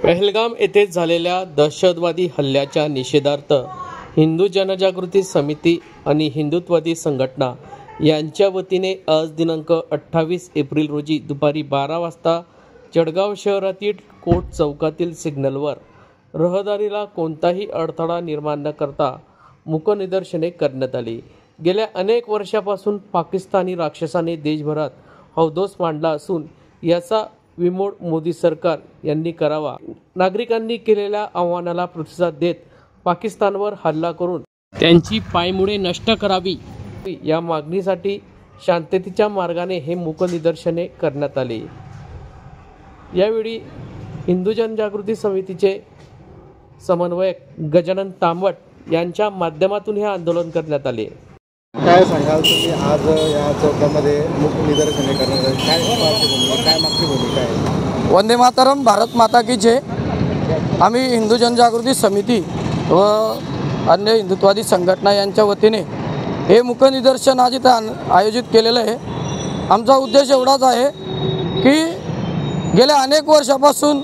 पहलगाम येथे झालेल्या दहशतवादी हल्ल्याच्या निषेधार्थ हिंदू जनजागृती समिती आणि हिंदुत्ववादी संघटना यांच्या वतीने आज दिनांक 28 एप्रिल रोजी दुपारी 12 वाजता जळगाव शहरातील कोर्ट चौकातील सिग्नलवर रहदारीला कोणताही अडथळा निर्माण न करता मूक निदर्शने करण्यात आली। गेल्या अनेक वर्षापासून पाकिस्तानी राक्षसाने देशभरात हौदोस मांडला असून याचा विमोड मोदी सरकार यांनी करावा। नागरिकांनी केलेल्या आव्हानाला प्रतिसाद देत पाकिस्तानवर हल्ला करून त्यांची पायमुळे नष्ट करावी या मागणीसाठी शांततेच्या मार्गाने हे मूक निदर्शने करण्यात आले। यावेळी हिंदू जनजागृती समितीचे समन्वयक गजानन तांबट यांच्या माध्यमातून हे आंदोलन करण्यात आले। काय सांगाल तुम्ही आज या चौकामध्ये मूक निदर्शने करणार काय मागची भूमिका आहे? वंदे मातरम, भारत माता की जय। आम्ही हिंदू जनजागृती समिती व अन्य हिंदुत्ववादी संघटना यांच्या वतीने हे मूक निदर्शन आज इथं आयोजित केलेलं आहे। आमचा उद्देश एवढाच आहे की गेल्या अनेक वर्षापासून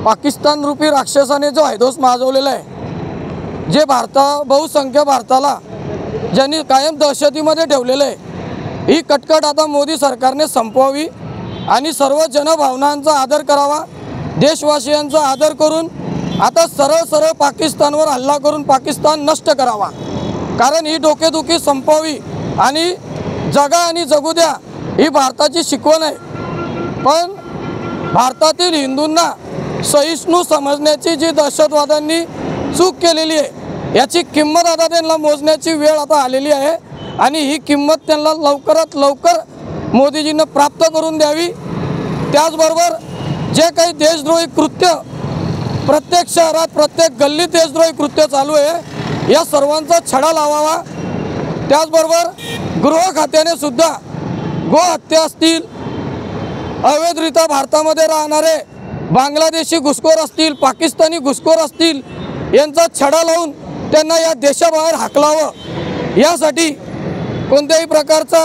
पाकिस्तान रूपी राक्षसाने जो हैदोस माजवलेला आहे, जे बहुसंख्य भारताला ज्यांनी कायम दहशतीमध्ये ठेवलेलं आहे, ही कटकट आता मोदी सरकारने संपवावी आणि सर्व जनभावनांचा आदर करावा। देशवासियांचा आदर करून आता सरळ पाकिस्तानवर हल्ला करून पाकिस्तान नष्ट करावा, कारण ही डोकेदुखी संपवावी आणि जगा आणि जगू द्या ही भारताची शिकवण आहे। पण भारतातील हिंदूंना सहिष्णू समजण्याची जी दहशतवाद्यांनी चूक केलेली आहे, याची किंमत आता त्यांना मोजण्याची वेळ आता आलेली आहे आणि ही किंमत त्यांना लवकरात लवकर मोदीजींना प्राप्त करून द्यावी। त्याचबरोबर जे काही देशद्रोही कृत्य प्रत्येक शहरात प्रत्येक गल्लीत देशद्रोही कृत्य चालू आहे, या सर्वांचा छडा लावावा। त्याचबरोबर गृह खात्याने सुद्धा गोहत्या असतील, अवैधरित्या भारतामध्ये राहणारे बांगलादेशी घुसखोर असतील, पाकिस्तानी घुसखोर असतील, यांचा छडा लावून त्यांना या देशाबाहेर हाकलावं, यासाठी कोणत्याही प्रकारचा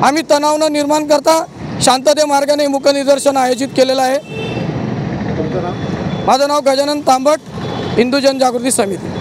आम्ही तणाव न निर्माण करता शांतते मार्गाने मूक निदर्शन आयोजित केलेलं आहे। माझं नाव गजानन तांबट, हिंदू जनजागृती समिती।